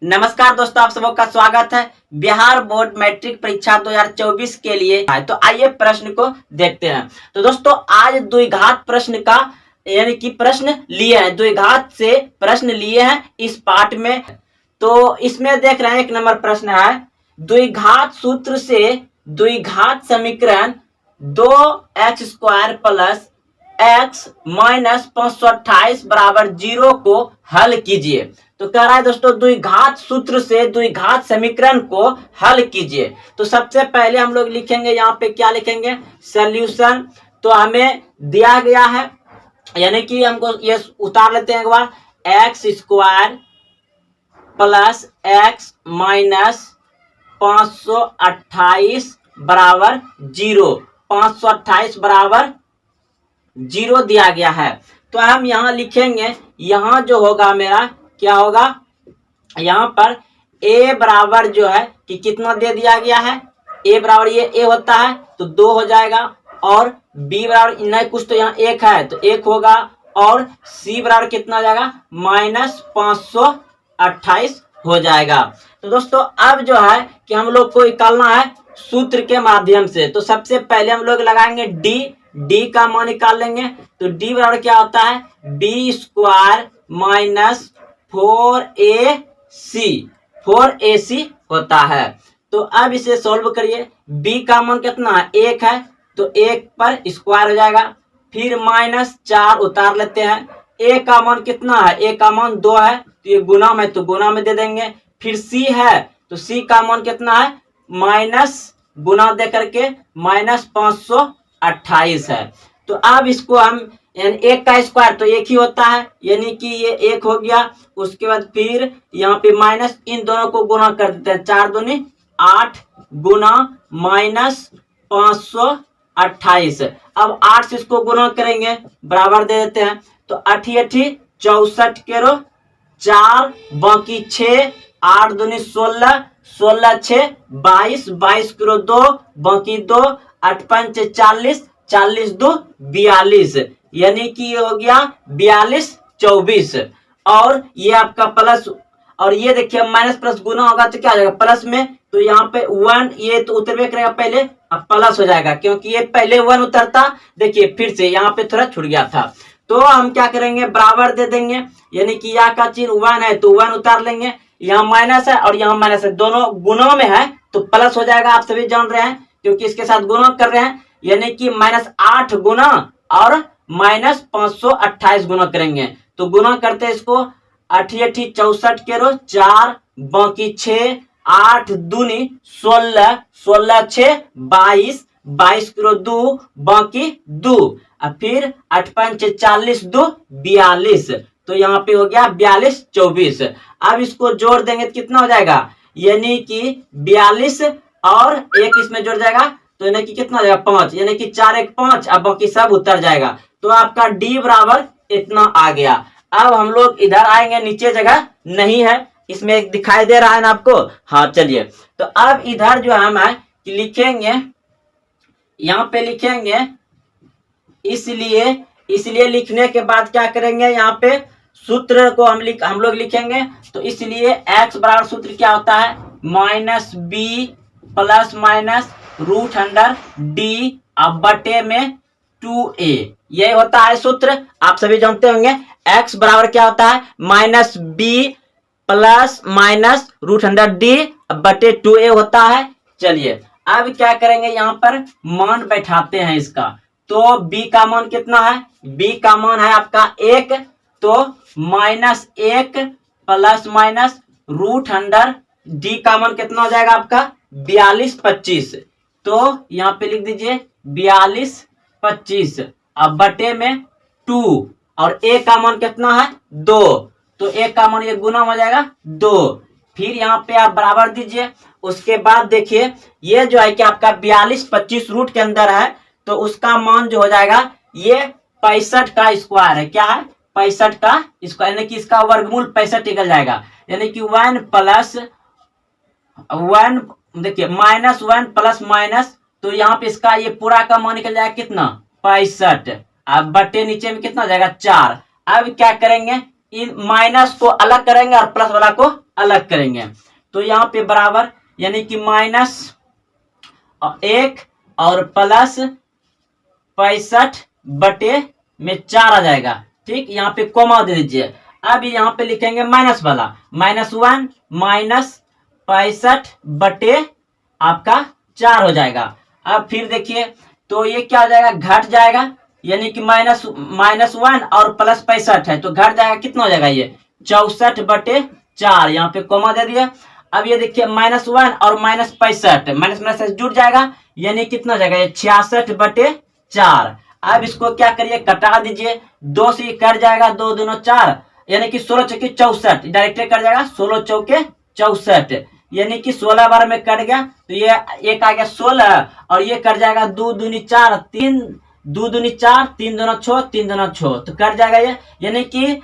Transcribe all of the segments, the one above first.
नमस्कार दोस्तों, आप सबों का स्वागत है बिहार बोर्ड मैट्रिक परीक्षा 2024 के लिए। तो आइए प्रश्न को देखते हैं। तो दोस्तों आज द्विघात प्रश्न का यानी कि प्रश्न लिए हैं, द्विघात से प्रश्न लिए हैं इस पाठ में। तो इसमें देख रहे हैं, एक नंबर प्रश्न है, द्विघात सूत्र से द्विघात समीकरण 2x² प्लस x माइनस 528 बराबर 0 को हल कीजिए। तो कह रहा है दोस्तों द्विघात सूत्र से द्विघात समीकरण को हल कीजिए। तो सबसे पहले हम लोग लिखेंगे, यहाँ पे क्या लिखेंगे, सॉल्यूशन। तो हमें दिया गया है, यानी कि हमको ये उतार लेते हैं एक बार, x² प्लस x माइनस 528 बराबर 0, 528 बराबर 0 दिया गया है। तो हम यहाँ लिखेंगे, यहाँ जो होगा मेरा क्या होगा, यहाँ पर a बराबर जो है कि कितना दे दिया गया है, a बराबर ये a होता है तो 2 हो जाएगा, और b बराबर नहीं कुछ तो यहाँ 1 है तो 1 होगा, और c बराबर कितना हो जाएगा, माइनस 528 हो जाएगा। तो दोस्तों अब जो है कि हम लोग को निकालना है सूत्र के माध्यम से। तो सबसे पहले हम लोग लगाएंगे d का मान निकाल लेंगे। तो d बराबर क्या होता है, b² माइनस 4ac होता है। तो अब इसे सॉल्व करिए। b का मान कितना है, 1 है तो 1 पर स्क्वायर हो जाएगा, फिर माइनस 4 उतार लेते हैं। a का मान कितना है, a का मान 2 है तो ये गुना में तो गुना में दे देंगे। फिर c है तो c का मान कितना है, माइनस गुना दे करके माइनस 528 है। तो अब इसको हम 1 का स्क्वायर तो 1 ही होता है, यानी कि ये 1 हो गया। उसके बाद फिर यहाँ पे माइनस, इन दोनों को गुना कर देते हैं, 4 दूनी 8 गुना माइनस 528। अब 8 से इसको गुना करेंगे, बराबर दे देते हैं। तो 8 64 केरो 4 बाकी 6, 8 दूनी 16, 16 6 22, 22 केरो 2 बाकी 2, 8 5 40, 40 2 42, यानी कि ये हो गया 42 24। और ये आपका प्लस, और ये देखिए माइनस प्लस गुना होगा तो क्या हो जाएगा प्लस में, तो यहाँ पे 1 ये तो उतरवे करेगा पहले, अब प्लस हो जाएगा क्योंकि ये पहले 1 उतरता। देखिए फिर से यहाँ पे थोड़ा छूट गया था, तो हम क्या करेंगे, बराबर दे देंगे, यानी कि यहाँ का चिन्ह 1 है तो 1 उतार लेंगे, यहाँ माइनस है और यहाँ माइनस है, दोनों गुणों में है तो प्लस हो जाएगा। आप सभी जान रहे हैं क्योंकि इसके साथ गुणा कर रहे हैं, यानी कि माइनस 8 गुना और माइनस 528 गुना करेंगे। तो गुना करते हैं इसको, 8 64 केरो 4 बाकी 6, 8 दूनी 16, 16 6 22, 22 केरो 2 बाकी 2, और फिर 8 5 40 2 42, तो यहाँ पे हो गया 42 24। अब इसको जोड़ देंगे तो कितना हो जाएगा, यानी कि 42 और 1 इसमें जोड़ जाएगा तो यानी कि कितना हो जाएगा 5, यानी कि 4 1 5, अब बाकी सब उतर जाएगा। तो आपका d बराबर इतना आ गया। अब हम लोग इधर आएंगे, नीचे जगह नहीं है, इसमें दिखाई दे रहा है ना आपको, हाँ चलिए। तो अब इधर जो हम है कि लिखेंगे, यहाँ पे लिखेंगे, इसलिए लिखने के बाद क्या करेंगे, यहाँ पे सूत्र को हम लोग लिखेंगे। तो इसलिए x बराबर सूत्र क्या होता है, minus B plus minus root under D अब बटे में 2a, ये होता है सूत्र, आप सभी जानते होंगे। x बराबर क्या होता है, minus B plus minus root under D बटे 2a होता है। चलिए अब क्या करेंगे, यहाँ पर मान बैठाते हैं इसका। तो b का मान कितना है, b का मान है आपका 1, तो minus 1 plus minus root under d का मान कितना हो जाएगा आपका 42 25। तो यहाँ पे लिख दीजिए 42 25 अब बटे में 2, और a का मान कितना है 2, तो a का मान ये गुना हो जाएगा 2, फिर यहाँ पे आप बराबर दीजिए। उसके बाद देखिए ये जो है कि आपका 42 25 रूट के अंदर है, तो उसका मान जो हो जाएगा ये 65 का स्क्वायर है, क्या है 65 का स्क्वायर, यानी कि इसका वर्गमूल 65 निकल जाएगा, यानी कि 1 प्लस 1, देखिए माइनस 1 प्लस माइनस, तो यहाँ पे इसका ये पूरा का मान निकल जाएगा कितना 65, अब बटे नीचे में कितना हो जाएगा 4। अब क्या करेंगे, इन माइनस को अलग करेंगे और प्लस वाला को अलग करेंगे। तो यहाँ पे बराबर यानी कि -1 और प्लस 65/4 आ जाएगा। ठीक, यहाँ पे कोमा दे दीजिए। अब यहाँ पे लिखेंगे माइनस वाला, -1 -65/4 हो जाएगा। अब फिर देखिए तो ये क्या हो जाएगा, घट जाएगा, यानी कि -1 और प्लस 65 है तो घट जाएगा, कितना हो जाएगा ये 64/4, यहाँ पे कोमा दे दिया। अब ये देखिए -1 और -65 माइनस से जुड़ जाएगा, यानी कितना हो जाएगा ये 66/4। अब इसको क्या करिए, कटा दीजिए, 2 से कट जाएगा, 2 दूनो 4, यानी कि 16 चौके 64, डायरेक्ट कट जाएगा, 16 चौके 64, यानी कि 16 बार में कट गया तो ये एक आ गया 16 और ये कट जाएगा 2 दूनी 4, 3 2 दूनी 4, 3 दूना 6, 3 दूना 6 तो कट जाएगा ये, यानी कि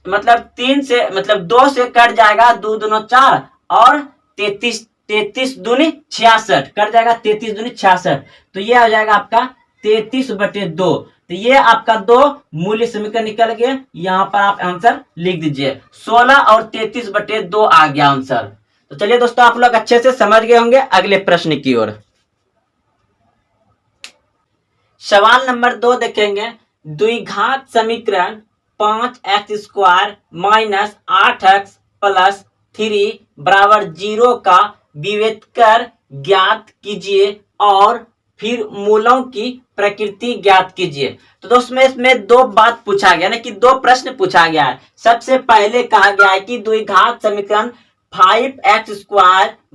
मतलब 3 से मतलब 2 से कट जाएगा, 2 दूना 4 और 33 दूनी 66 कट जाएगा, 33 दूनी 66 तो ये आ जाएगा आपका 33/2। तो ये आपका 2 मूल्य समीकरण निकल गए। यहाँ पर आप आंसर लिख दीजिए, 16 और 33/2 आ गया आंसर। तो चलिए दोस्तों, आप लोग अच्छे से समझ गए होंगे। अगले प्रश्न की ओर, सवाल नंबर 2 देखेंगे। द्विघात समीकरण 5x² - 8x + 3 = 0 का विवेककर ज्ञात कीजिए और फिर मूलों की प्रकृति ज्ञात कीजिए। तो दोस्तों इसमें 2 बात पूछा गया, ना कि 2 प्रश्न पूछा गया है। सबसे पहले कहा गया है कि द्विघात समीकरण 5x² -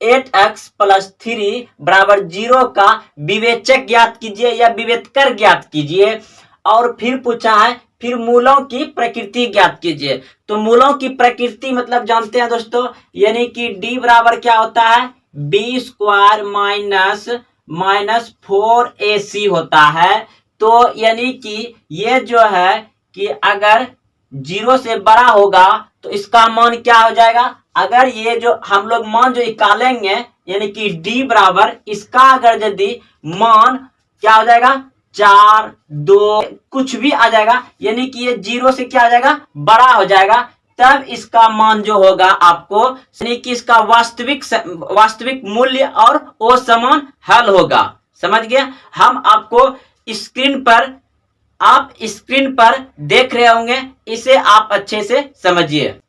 8x + 3 = 0 का विवेचक ज्ञात कीजिए या विवेककर ज्ञात कीजिए। और फिर पूछा है फिर मूलों की प्रकृति ज्ञात कीजिए। तो मूलों की प्रकृति मतलब जानते हैं दोस्तों, यानी कि d बराबर क्या होता है, b² - -4ac होता है। तो यानी कि ये जो है कि अगर 0 से बड़ा होगा तो इसका मान क्या हो जाएगा, अगर ये जो हम लोग मान जो निकालेंगे यानी कि d बराबर इसका अगर यदि मान क्या हो जाएगा 4, 2 कुछ भी आ जाएगा, यानी कि ये 0 से क्या हो जाएगा बड़ा हो जाएगा, तब इसका मान जो होगा आपको यानी कि इसका वास्तविक मूल्य और वो समान हल होगा। समझ गया। हम आपको स्क्रीन पर देख रहे होंगे, इसे आप अच्छे से समझिए।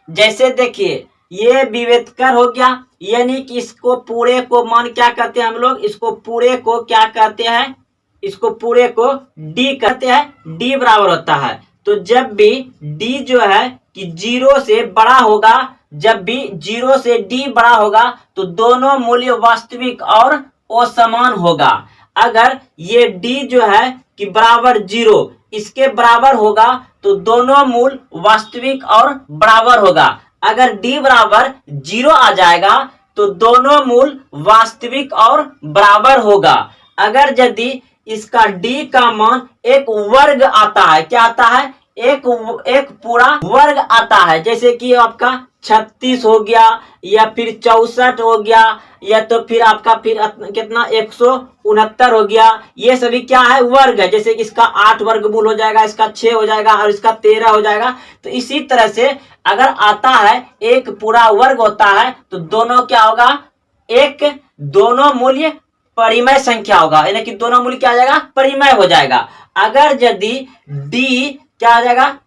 जैसे देखिए ये विवेककर हो गया, यानी कि इसको पूरे को मान क्या कहते हैं हम लोग, इसको पूरे को क्या कहते हैं, इसको पूरे को d कहते हैं। d बराबर होता है, तो जब भी d जो है कि 0 से बड़ा होगा, जब भी 0 से d बड़ा होगा तो दोनों मूल्य वास्तविक और असमान होगा। अगर ये d जो है कि बराबर 0 इसके बराबर होगा तो दोनों मूल वास्तविक और बराबर होगा। अगर d बराबर 0 आ जाएगा तो दोनों मूल वास्तविक और बराबर होगा। अगर यदि इसका d का मान एक वर्ग आता है, क्या आता है, एक पूरा वर्ग आता है, जैसे कि आपका 36 हो गया या फिर 64 हो गया या तो फिर आपका फिर कितना 169 हो गया, ये सभी क्या है वर्ग है। जैसे कि इसका 8 वर्गमूल हो जाएगा, इसका 6 हो जाएगा और इसका 13 हो जाएगा। तो इसी तरह से अगर आता है एक पूरा वर्ग होता है तो दोनों क्या होगा, दोनों मूल्य परिमेय संख्या होगा, यानी कि दोनों मूल्य क्या आ जाएगा परिमेय हो जाएगा। अगर यदि d क्या हो जाएगा,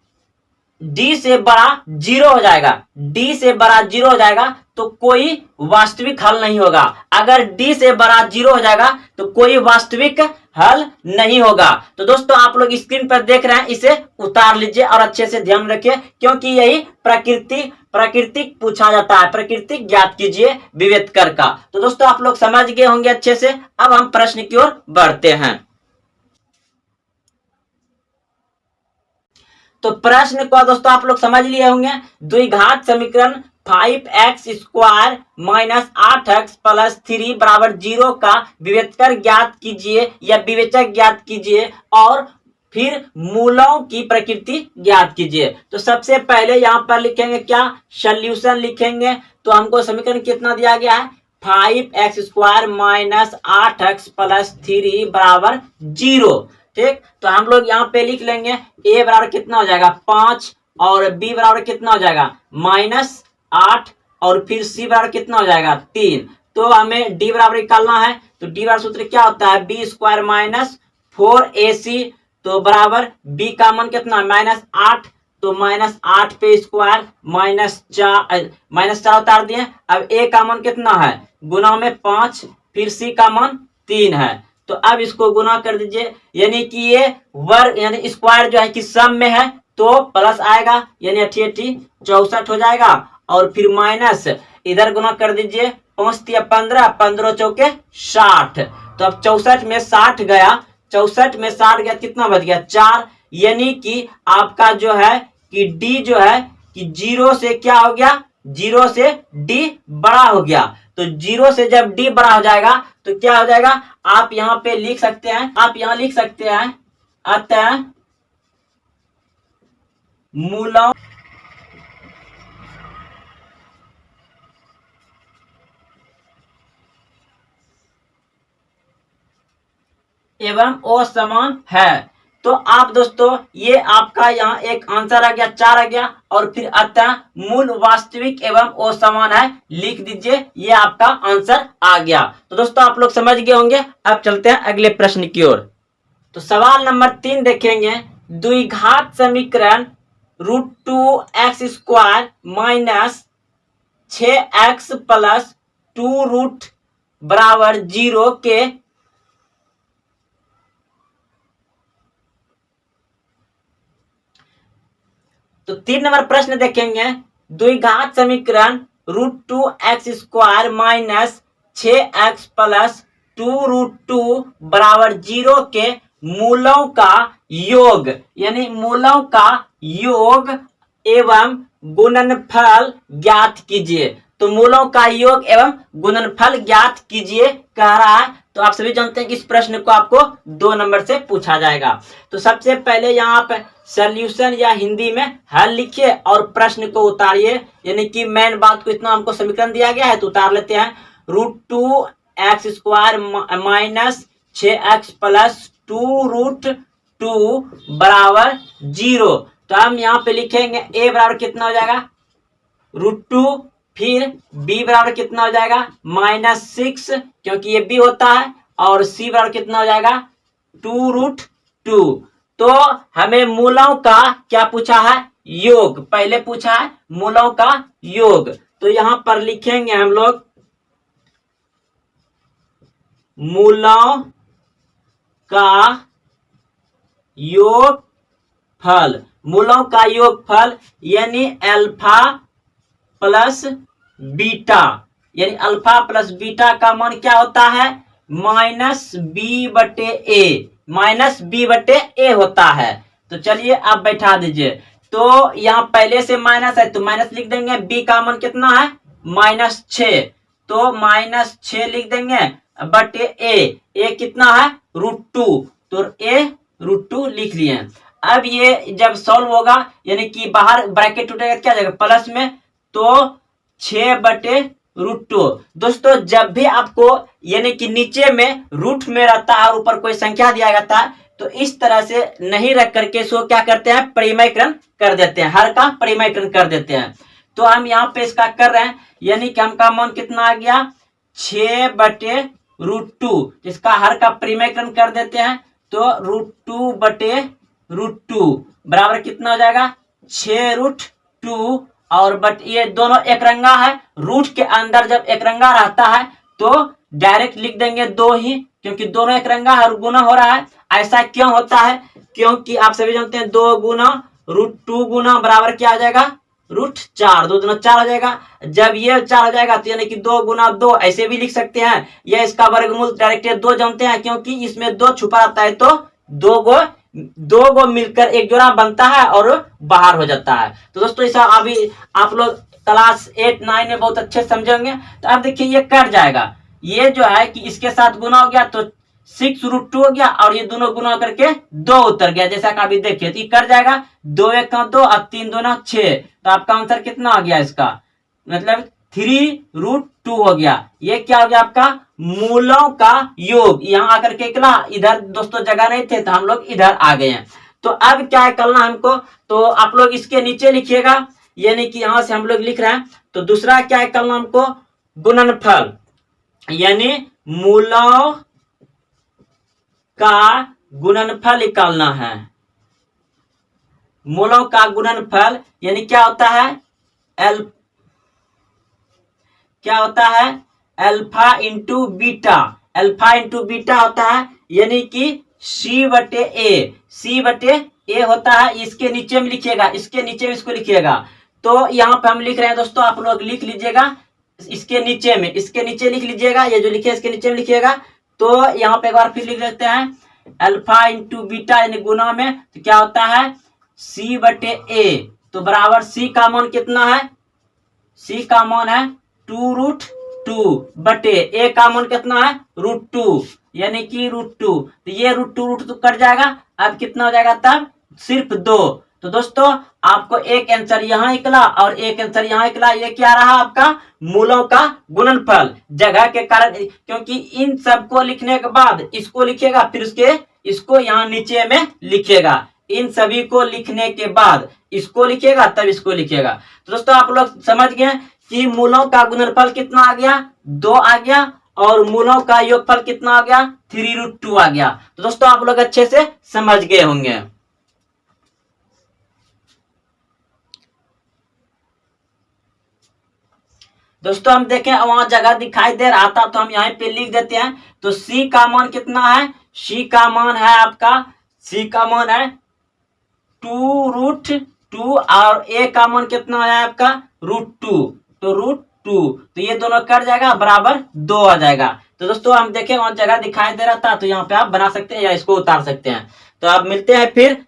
d से बड़ा 0 हो जाएगा, d से बड़ा 0 हो जाएगा तो कोई वास्तविक हल नहीं होगा। अगर d से बड़ा 0 हो जाएगा तो कोई वास्तविक हल नहीं होगा। तो दोस्तों आप लोग स्क्रीन पर देख रहे हैं, इसे उतार लीजिए और अच्छे से ध्यान रखिए, क्योंकि यही प्राकृतिक पूछा जाता है। प्रकृति ज्ञात कीजिए विवेककर का। तो दोस्तों आप लोग समझ गए होंगे अच्छे से। अब हम प्रश्न की ओर बढ़ते हैं। तो प्रश्न को दोस्तों आप लोग समझ लिए होंगे। द्विघात समीकरण 5x² - 8x + 3 = 0 का विवेककर ज्ञात कीजिए या विवेचक ज्ञात कीजिए और फिर मूलों की प्रकृति ज्ञात कीजिए। तो सबसे पहले यहाँ पर लिखेंगे क्या, सॉल्यूशन लिखेंगे। तो हमको समीकरण कितना दिया गया है, 5x² - 8x + 3 = 0। ठीक, तो हम लोग यहाँ पे लिख लेंगे a बराबर कितना हो जाएगा 5 और b बराबर कितना हो जाएगा -8 और फिर c बराबर कितना हो जाएगा 3। तो हमें d बराबर निकालना है, तो d बराबर सूत्र क्या होता है b स्क्वायर -4ac, तो बराबर b का मान कितना -8, तो -8 पे स्क्वायर -4 उतार दिए। अब a का मान कितना है गुना में 5, फिर c का मान 3 है, तो अब इसको गुना कर दीजिए, यानी कि ये वर्ग यानी स्क्वायर जो है कि सम में है तो प्लस आएगा, यानी 88 64 हो जाएगा, और फिर माइनस इधर गुना कर दीजिए, 5 × 15, 15 चौके 60, तो अब 64 में 60 गया, 64 में 60 गया कितना बच गया 4, यानी कि आपका जो है कि डी जो है कि 0 से क्या हो गया 0 से डी बड़ा हो गया, तो 0 से जब डी बड़ा हो जाएगा तो क्या हो जाएगा, आप यहाँ पे लिख सकते हैं, आप यहाँ लिख सकते हैं अतः मूलों एवं असमान है। तो आप दोस्तों ये आपका यहाँ एक आंसर आ गया 4 आ गया, और फिर अतः मूल वास्तविक एवं असमान है लिख दीजिए, ये आपका आंसर आ गया। तो दोस्तों आप लोग समझ गए होंगे। अब चलते हैं अगले प्रश्न की ओर। तो सवाल नंबर 3 देखेंगे, द्विघात समीकरण √2x² - 6x + 2 बराबर 0 के तो 3 नंबर प्रश्न देखेंगे, द्विघात समीकरण √2x² - 6x + 2 बराबर 0 के मूलों का योग, यानी मूलों का योग एवं गुणनफल ज्ञात कीजिए। तो मूलों का योग एवं गुणनफल ज्ञात कीजिए कह रहा है। तो आप सभी जानते हैं कि इस प्रश्न को आपको 2 नंबर से पूछा जाएगा। तो सबसे पहले यहाँ पे सॉल्यूशन या हिंदी में हल लिखिए और प्रश्न को उतारिए, यानी कि मेन बात को इतना हमको समीकरण दिया गया है तो उतार लेते हैं। √2x² - 6x + 2 बराबर 0, तो हम यहाँ पे लिखेंगे a बराबर कितना हो जाएगा √2, फिर b बराबर कितना हो जाएगा -6 क्योंकि ये b होता है, और c बराबर कितना हो जाएगा 2√2। तो हमें मूलों का क्या पूछा है योग, पहले पूछा है मूलों का योग, तो यहां पर लिखेंगे हम लोग मूलों का योगफल, मूलों का योगफल यानी अल्फा प्लस बीटा, यानी अल्फा प्लस बीटा का मान क्या होता है -b/a होता है। तो चलिए आप बैठा दीजिए, तो यहाँ पहले से माइनस है तो माइनस लिख देंगे, b का मान कितना है -6, तो -6 लिख देंगे बटे a कितना है √2, तो a √2 लिख लिए। अब ये जब सॉल्व होगा यानी कि बाहर ब्रैकेट टूटेगा क्या जाएगा प्लस में, तो 6/√2। दोस्तों जब भी आपको यानी कि नीचे में रूट में रहता है और ऊपर कोई संख्या दिया जाता है तो इस तरह से नहीं रख करके इसको क्या करते हैं परिमयकरण कर देते हैं, हर का परिमयकरण कर देते हैं। तो हम यहाँ पे इसका कर रहे हैं, यानी कि हमका मान कितना आ गया 6/√2, इसका हर का परिमयकरण कर देते हैं, तो √2/√2 बराबर कितना हो जाएगा 6√2, और बट ये दोनों एक रंगा है, रूट के अंदर जब एक रंगा रहता है तो डायरेक्ट लिख देंगे 2 ही, क्योंकि दोनों एक रंगा है और गुना हो रहा है। ऐसा क्यों होता है, क्योंकि आप सभी जानते हैं 2 गुना √2 गुना बराबर क्या आ जाएगा √4, 2 दूना 4 हो जाएगा। जब ये 4 हो जाएगा तो यानी कि 2 गुना 2 ऐसे भी लिख सकते हैं, या इसका वर्गमूल डायरेक्ट 2 जानते हैं क्योंकि इसमें 2 छुपा रहता है, तो 2 गो मिलकर एक जोड़ा बनता है और बाहर हो जाता है। तो दोस्तों ऐसा अभी आप लोग क्लास 8-9 में बहुत अच्छे समझेंगे। तो अब देखिए ये कट जाएगा, ये जो है कि इसके साथ गुना हो गया तो 6√2 हो गया, और ये दोनों गुना करके 2 उतर गया, जैसा कि अभी देखिए तो ये कट जाएगा, 2 1 2 और 3 2 6, तो आपका आंसर कितना आ गया इसका मतलब 3√2 हो गया। ये क्या हो गया आपका मूलों का योग। यहाँ आकर के इधर दोस्तों जगह नहीं थे तो हम लोग इधर आ गए हैं। तो अब क्या करना हमको, तो आप लोग इसके नीचे लिखिएगा, यानी कि यहां से हम लोग लिख रहे हैं। तो दूसरा क्या करना हमको, गुणनफल, यानी मूलों का गुणनफल निकालना है। मूलों का गुणनफल यानी क्या होता है, क्या होता है, alpha into beta. Alpha into beta होता है, यानी कि सी बटे ए होता है। इसके नीचे में लिखिएगा, इसके नीचे में इसको लिखिएगा। तो यहाँ पे हम लिख रहे हैं दोस्तों, आप लोग लिख लीजिएगा इसके नीचे में, इसके नीचे लिख लीजिएगा, ये जो लिखे इसके नीचे में लिखिएगा। तो यहाँ पे एक बार फिर लिख लेते हैं, अल्फा इंटू बीटा यानी गुना में, तो क्या होता है सी बटे ए। तो बराबर सी का मान कितना है, सी का मान है 2√2 बटे ए का मान कितना है √2, यानी कि √2। तो ये √2 कट जाएगा, अब कितना हो जाएगा तब सिर्फ 2। तो दोस्तों आपको एक आंसर यहाँ निकला और एक आंसर यहाँ निकला। ये क्या रहा आपका, मूलों का गुणनफल। जगह के कारण, क्योंकि इन सबको लिखने के बाद इसको लिखिएगा, फिर इसको यहाँ नीचे में लिखिएगा। इन सभी को लिखने के बाद इसको लिखिएगा, तब इसको लिखिएगा। तो दोस्तों आप लोग समझ गए कि मूलों का गुणनफल कितना आ गया, 2 आ गया, और मूलों का योगफल कितना आ गया, 3√2 आ गया। तो दोस्तों आप लोग अच्छे से समझ गए होंगे। दोस्तों हम देखें वहां जगह दिखाई दे रहा था, तो हम यहाँ पे लिख देते हैं। तो सी का मान कितना है, सी का मान है आपका, सी का मान है 2√2 और ए का मान कितना है आपका √2। तो √2, तो ये दोनों कट जाएगा, बराबर 2 आ जाएगा। तो दोस्तों हम देखें वहां जगह दिखाई दे रहा था, तो यहाँ पे आप बना सकते हैं या इसको उतार सकते हैं। तो आप मिलते हैं फिर